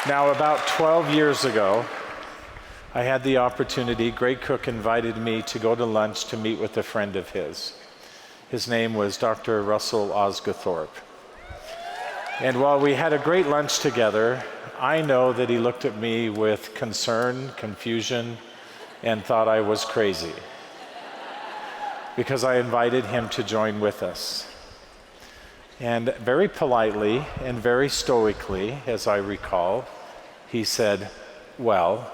Now, about 12 years ago, I had the opportunity, Greg Cook invited me to go to lunch to meet with a friend of his. His name was Dr. Russell Osguthorpe. And while we had a great lunch together, I know that he looked at me with concern, confusion, and thought I was crazy because I invited him to join with us. And very politely and very stoically, as I recall, he said, "Well,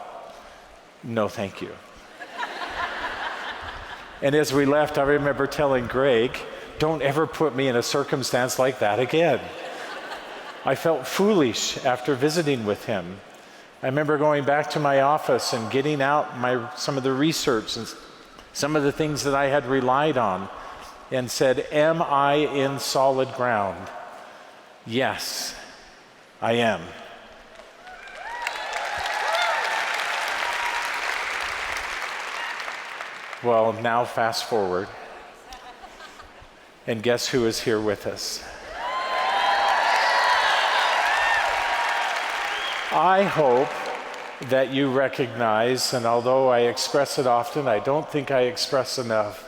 no thank you." And as we left, I remember telling Greg, "Don't ever put me in a circumstance like that again." I felt foolish after visiting with him. I remember going back to my office and getting out some of the research and some of the things that I had relied on and said, "Am I in solid ground?" Yes, I am. Well, now fast forward, and guess who is here with us? I hope that you recognize, and although I express it often, I don't think I express enough,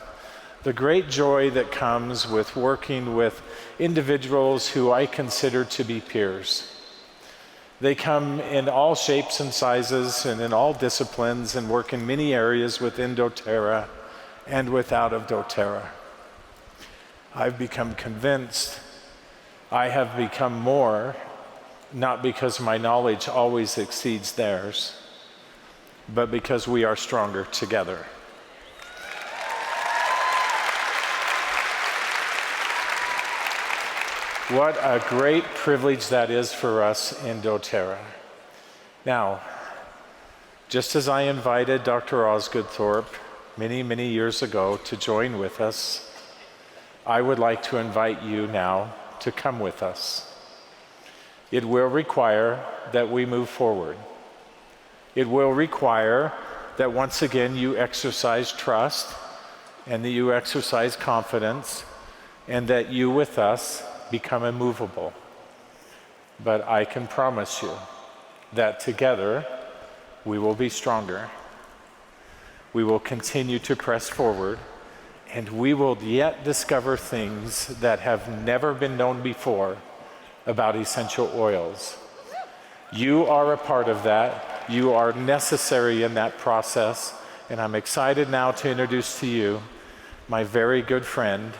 the great joy that comes with working with individuals who I consider to be peers. They come in all shapes and sizes and in all disciplines and work in many areas within dōTERRA and without of dōTERRA. I've become convinced I have become more, not because my knowledge always exceeds theirs, but because we are stronger together. What a great privilege that is for us in dōTERRA. Now, just as I invited Dr. Osguthorpe many, many years ago to join with us, I would like to invite you now to come with us. It will require that we move forward. It will require that once again you exercise trust and that you exercise confidence and that you with us become immovable. But I can promise you that together we will be stronger. We will continue to press forward, and we will yet discover things that have never been known before about essential oils. You are a part of that. You are necessary in that process, and I'm excited now to introduce to you my very good friend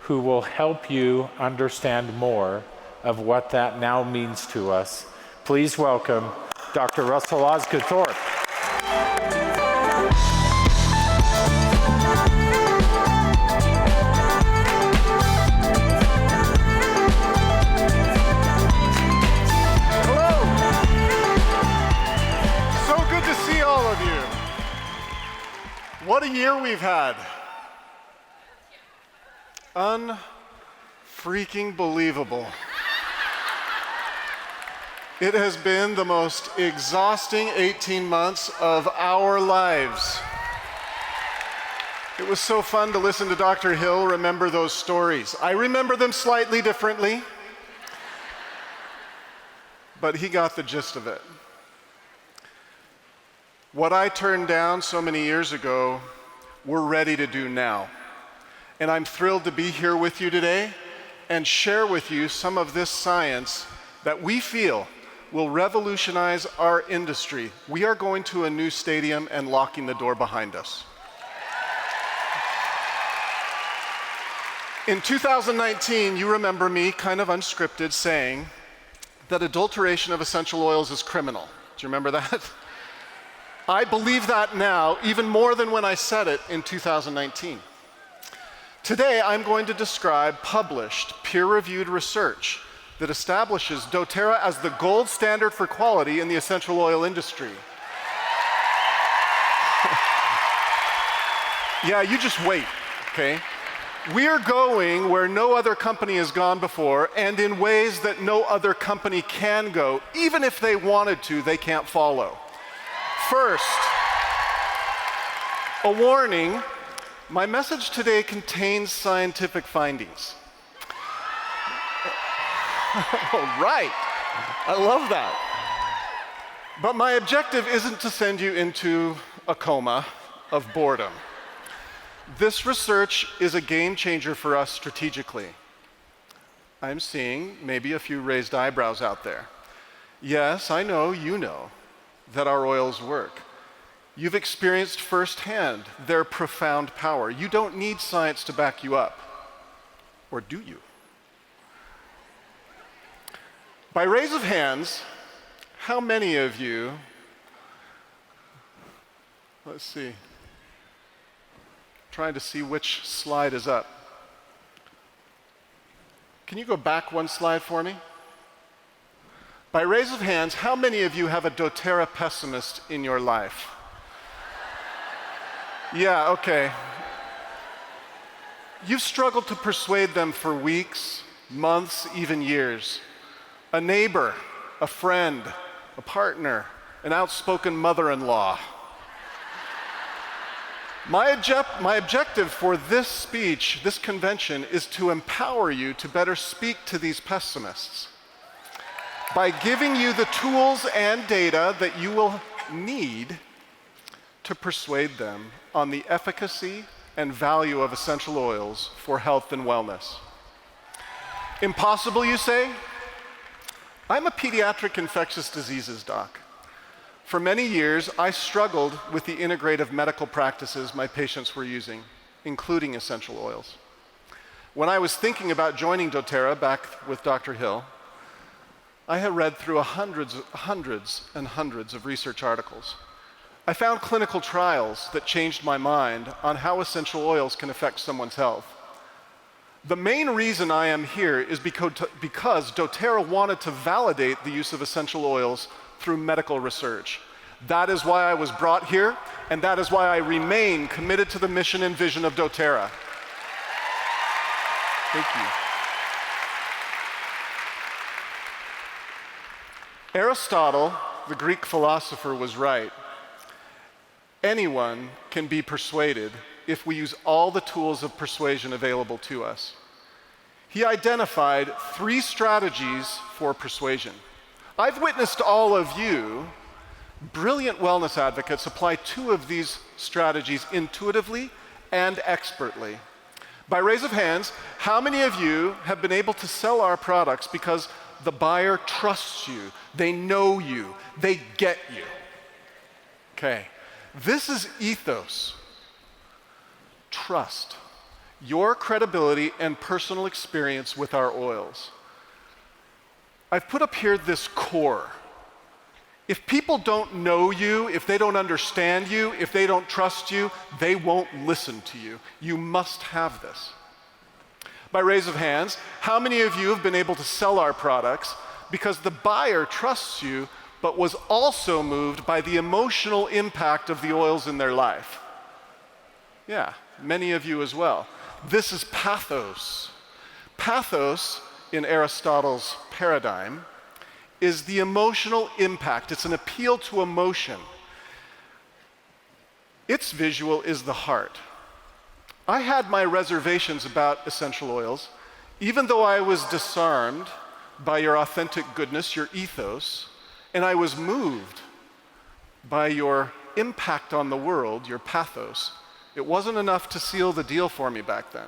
who will help you understand more of what that now means to us. Please welcome Dr. Russell Osguthorpe. Hello. So good to see all of you. What a year we've had. Unfreaking believable. It has been the most exhausting 18 months of our lives. It was so fun to listen to Dr. Hill remember those stories. I remember them slightly differently, but he got the gist of it. What I turned down so many years ago, we're ready to do now. And I'm thrilled to be here with you today and share with you some of this science that we feel will revolutionize our industry. We are going to a new stadium and locking the door behind us. In 2019, you remember me, kind of unscripted, saying that adulteration of essential oils is criminal. Do you remember that? I believe that now even more than when I said it in 2019. Today, I'm going to describe published, peer-reviewed research that establishes dōTERRA as the gold standard for quality in the essential oil industry. Yeah, you just wait, okay? We're going where no other company has gone before and in ways that no other company can go. Even if they wanted to, they can't follow. First, a warning. My message today contains scientific findings. All right, I love that. But my objective isn't to send you into a coma of boredom. This research is a game changer for us strategically. I'm seeing maybe a few raised eyebrows out there. Yes, I know you know that our oils work. You've experienced firsthand their profound power. You don't need science to back you up. Or do you? By raise of hands, how many of you, let's see, trying to see which slide is up. Can you go back one slide for me? By raise of hands, how many of you have a dōTERRA pessimist in your life? Yeah, okay. You've struggled to persuade them for weeks, months, even years. A neighbor, a friend, a partner, an outspoken mother-in-law. My objective for this speech, this convention, is to empower you to better speak to these pessimists by giving you the tools and data that you will need to persuade them on the efficacy and value of essential oils for health and wellness. Impossible, you say? I'm a pediatric infectious diseases doc. For many years, I struggled with the integrative medical practices my patients were using, including essential oils. When I was thinking about joining dōTERRA back with Dr. Hill, I had read through hundreds and hundreds of research articles. I found clinical trials that changed my mind on how essential oils can affect someone's health. The main reason I am here is because dōTERRA wanted to validate the use of essential oils through medical research. That is why I was brought here, and that is why I remain committed to the mission and vision of dōTERRA. Thank you. Aristotle, the Greek philosopher, was right. Anyone can be persuaded if we use all the tools of persuasion available to us. He identified 3 strategies for persuasion. I've witnessed all of you, brilliant wellness advocates, apply 2 of these strategies intuitively and expertly. By raise of hands, how many of you have been able to sell our products because the buyer trusts you, they know you, they get you? Okay, this is ethos. Trust, your credibility and personal experience with our oils. I've put up here this core. If people don't know you, if they don't understand you, if they don't trust you, they won't listen to you. You must have this. By raise of hands, how many of you have been able to sell our products because the buyer trusts you, but was also moved by the emotional impact of the oils in their life? Yeah, many of you as well. This is pathos. Pathos, in Aristotle's paradigm, is the emotional impact. It's an appeal to emotion. Its visual is the heart. I had my reservations about essential oils, even though I was disarmed by your authentic goodness, your ethos, and I was moved by your impact on the world, your pathos. It wasn't enough to seal the deal for me back then.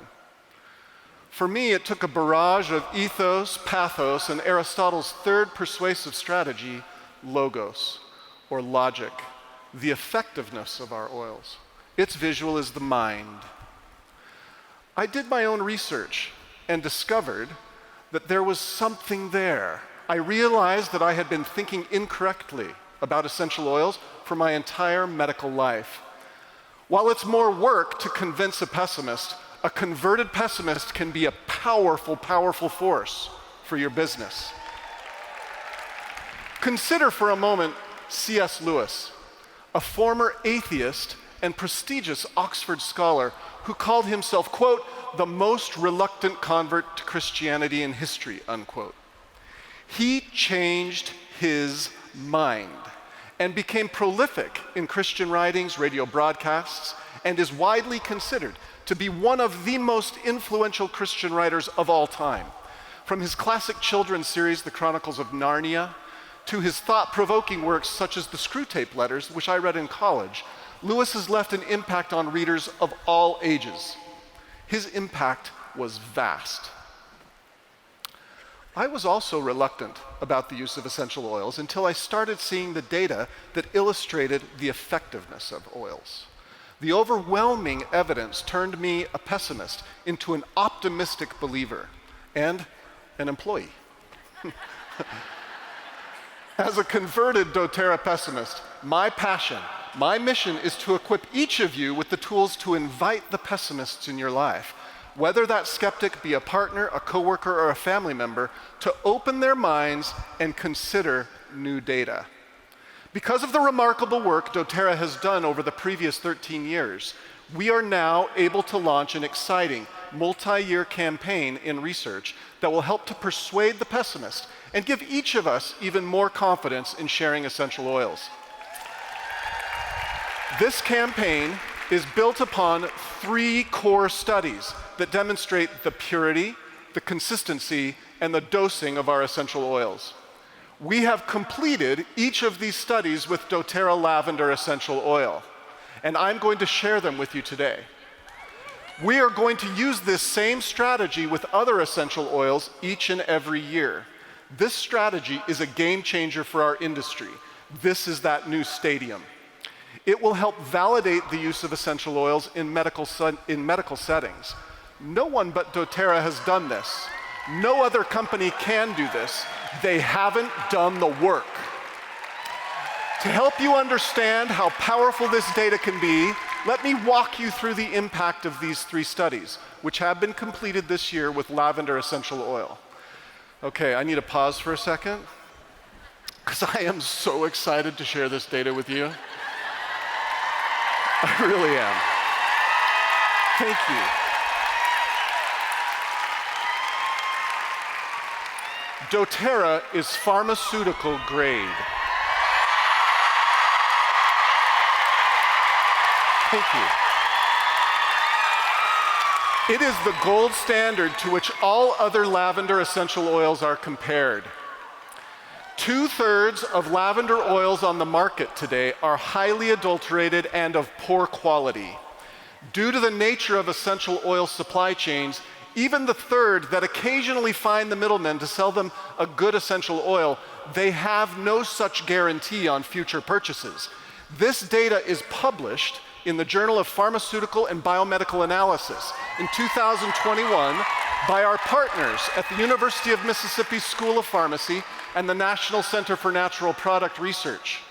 For me, it took a barrage of ethos, pathos, and Aristotle's 3rd persuasive strategy, logos, or logic, the effectiveness of our oils. Its visual is the mind. I did my own research and discovered that there was something there. I realized that I had been thinking incorrectly about essential oils for my entire medical life. While it's more work to convince a pessimist, a converted pessimist can be a powerful, powerful force for your business. Consider for a moment C.S. Lewis, a former atheist and prestigious Oxford scholar who called himself, quote, the most reluctant convert to Christianity in history, unquote. He changed his mind and became prolific in Christian writings, radio broadcasts, and is widely considered to be one of the most influential Christian writers of all time. From his classic children's series, The Chronicles of Narnia, to his thought-provoking works such as the Screwtape Letters, which I read in college, Lewis has left an impact on readers of all ages. His impact was vast. I was also reluctant about the use of essential oils until I started seeing the data that illustrated the effectiveness of oils. The overwhelming evidence turned me, a pessimist, into an optimistic believer and an employee. As a converted dōTERRA pessimist, my passion, my mission is to equip each of you with the tools to invite the pessimists in your life, whether that skeptic be a partner, a coworker, or a family member, to open their minds and consider new data. Because of the remarkable work dōTERRA has done over the previous 13 years, we are now able to launch an exciting multi-year campaign in research that will help to persuade the pessimist and give each of us even more confidence in sharing essential oils. This campaign is built upon 3 core studies that demonstrate the purity, the consistency, and the dosing of our essential oils. We have completed each of these studies with dōTERRA Lavender Essential Oil, and I'm going to share them with you today. We are going to use this same strategy with other essential oils each and every year. This strategy is a game changer for our industry. This is that new stadium. It will help validate the use of essential oils in medical settings. No one but dōTERRA has done this. No other company can do this. They haven't done the work. To help you understand how powerful this data can be, let me walk you through the impact of these 3 studies, which have been completed this year with lavender essential oil. Okay, I need a pause for a second, because I am so excited to share this data with you. I really am. Thank you. dōTERRA is pharmaceutical grade. Thank you. It is the gold standard to which all other lavender essential oils are compared. 2/3 of lavender oils on the market today are highly adulterated and of poor quality. Due to the nature of essential oil supply chains, even the third that occasionally find the middlemen to sell them a good essential oil, they have no such guarantee on future purchases. This data is published in the Journal of Pharmaceutical and Biomedical Analysis in 2021 by our partners at the University of Mississippi School of Pharmacy and the National Center for Natural Product Research.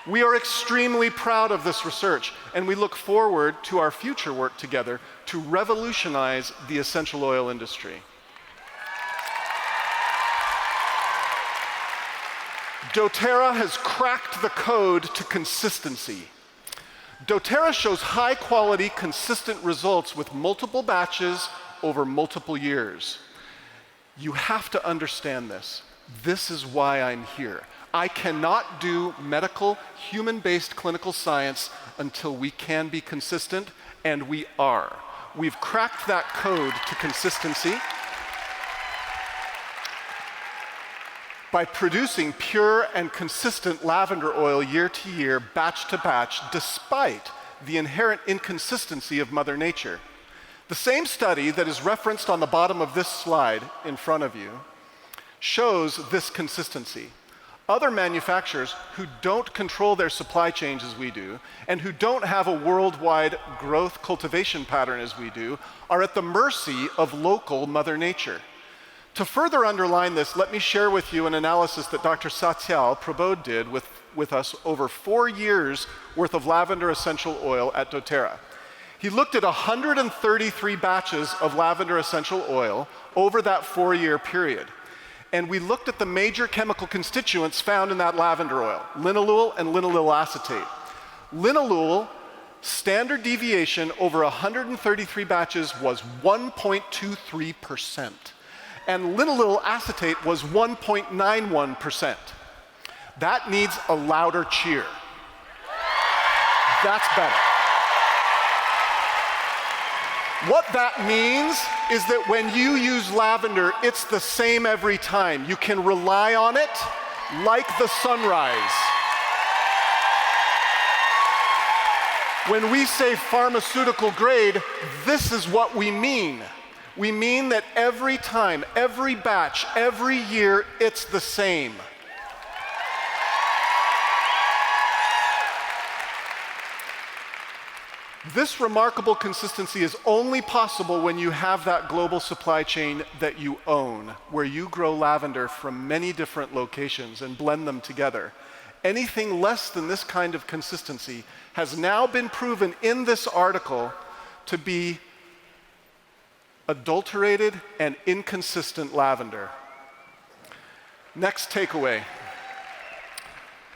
We are extremely proud of this research, and we look forward to our future work together to revolutionize the essential oil industry. dōTERRA has cracked the code to consistency. dōTERRA shows high-quality, consistent results with multiple batches over multiple years. You have to understand this. This is why I'm here. I cannot do medical, human-based clinical science until we can be consistent, and we are. We've cracked that code to consistency by producing pure and consistent lavender oil year to year, batch to batch, despite the inherent inconsistency of Mother Nature. The same study that is referenced on the bottom of this slide in front of you shows this consistency. Other manufacturers who don't control their supply chains as we do, and who don't have a worldwide growth cultivation pattern as we do, are at the mercy of local Mother Nature. To further underline this, let me share with you an analysis that Dr. Satyal Prabodh did with us over 4 years worth of lavender essential oil at dōTERRA. He looked at 133 batches of lavender essential oil over that 4-year period. And we looked at the major chemical constituents found in that lavender oil, linalool and linalool acetate. Linalool, standard deviation over 133 batches was 1.23%. And linalool acetate was 1.91%. That needs a louder cheer. That's better. What that means is that when you use lavender, it's the same every time. You can rely on it, like the sunrise. When we say pharmaceutical grade, this is what we mean. We mean that every time, every batch, every year, it's the same. This remarkable consistency is only possible when you have that global supply chain that you own, where you grow lavender from many different locations and blend them together. Anything less than this kind of consistency has now been proven in this article to be adulterated and inconsistent lavender. Next takeaway.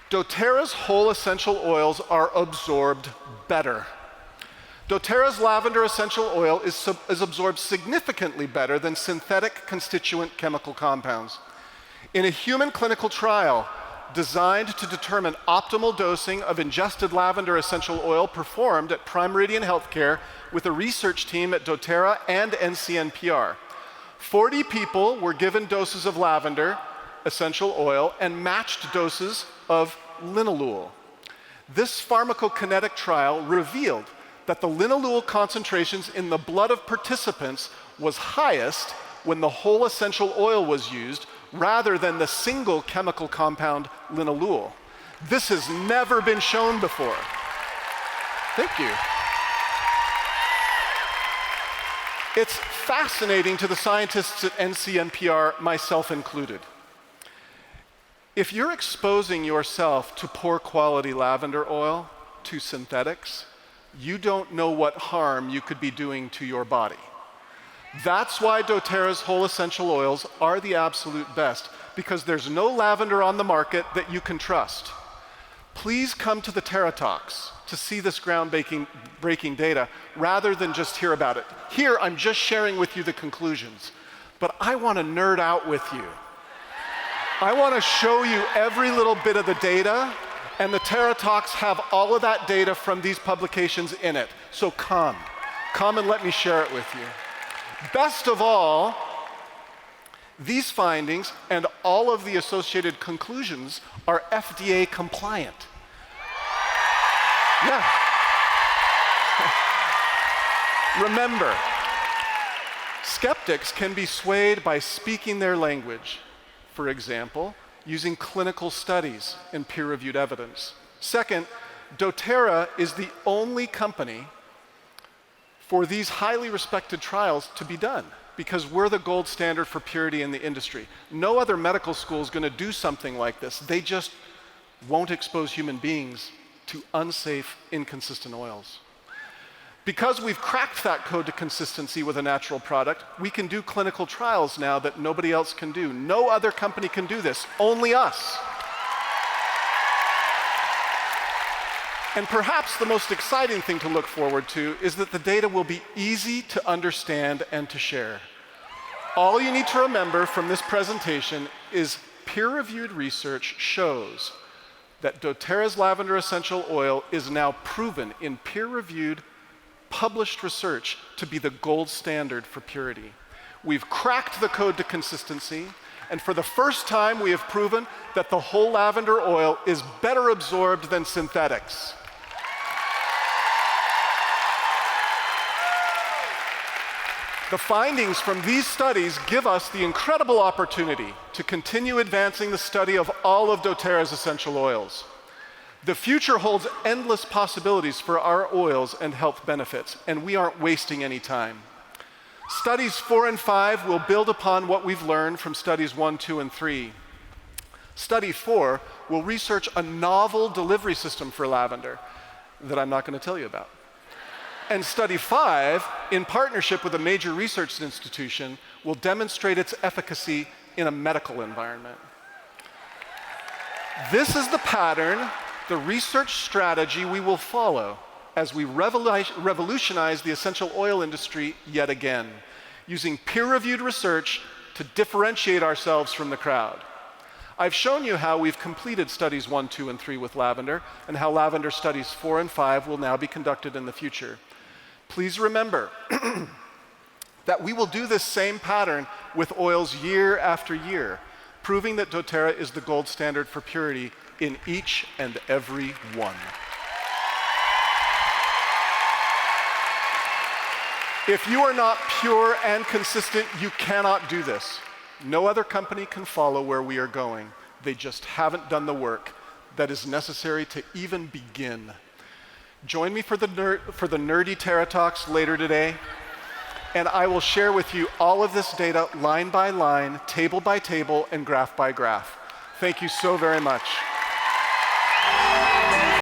dōTERRA's whole essential oils are absorbed better. dōTERRA's lavender essential oil is absorbed significantly better than synthetic constituent chemical compounds. In a human clinical trial designed to determine optimal dosing of ingested lavender essential oil performed at Prime Meridian Healthcare with a research team at dōTERRA and NCNPR, 40 people were given doses of lavender essential oil and matched doses of linalool. This pharmacokinetic trial revealed that the linalool concentrations in the blood of participants was highest when the whole essential oil was used rather than the single chemical compound linalool. This has never been shown before. Thank you. It's fascinating to the scientists at NCNPR, myself included. If you're exposing yourself to poor quality lavender oil, to synthetics, you don't know what harm you could be doing to your body. That's why dōTERRA's whole essential oils are the absolute best, because there's no lavender on the market that you can trust. Please come to the Terra Talks to see this groundbreaking data rather than just hear about it. Here, I'm just sharing with you the conclusions, but I want to nerd out with you. I want to show you every little bit of the data, and the Terra Talks have all of that data from these publications in it. So come and let me share it with you. Best of all, these findings and all of the associated conclusions are FDA compliant. Yeah. Remember, skeptics can be swayed by speaking their language. For example, using clinical studies and peer-reviewed evidence. Second, dōTERRA is the only company for these highly respected trials to be done, because we're the gold standard for purity in the industry. No other medical school is going to do something like this. They just won't expose human beings to unsafe, inconsistent oils. Because we've cracked that code to consistency with a natural product, we can do clinical trials now that nobody else can do. No other company can do this, only us. And perhaps the most exciting thing to look forward to is that the data will be easy to understand and to share. All you need to remember from this presentation is peer-reviewed research shows that dōTERRA's lavender essential oil is now proven in peer-reviewed, published research to be the gold standard for purity. We've cracked the code to consistency, and for the first time we have proven that the whole lavender oil is better absorbed than synthetics. The findings from these studies give us the incredible opportunity to continue advancing the study of all of dōTERRA's essential oils. The future holds endless possibilities for our oils and health benefits, and we aren't wasting any time. Studies 4 and 5 will build upon what we've learned from studies 1, 2, and 3. Study 4 will research a novel delivery system for lavender that I'm not going to tell you about. And Study 5, in partnership with a major research institution, will demonstrate its efficacy in a medical environment. This is the pattern, the research strategy we will follow as we revolutionize the essential oil industry yet again, using peer-reviewed research to differentiate ourselves from the crowd. I've shown you how we've completed studies 1, 2, and 3 with lavender, and how lavender studies 4 and 5 will now be conducted in the future. Please remember that we will do this same pattern with oils year after year, proving that dōTERRA is the gold standard for purity in each and every one. If you are not pure and consistent, you cannot do this. No other company can follow where we are going. They just haven't done the work that is necessary to even begin. Join me for the nerdy Terra Talks later today, and I will share with you all of this data line by line, table by table, and graph by graph. Thank you so very much.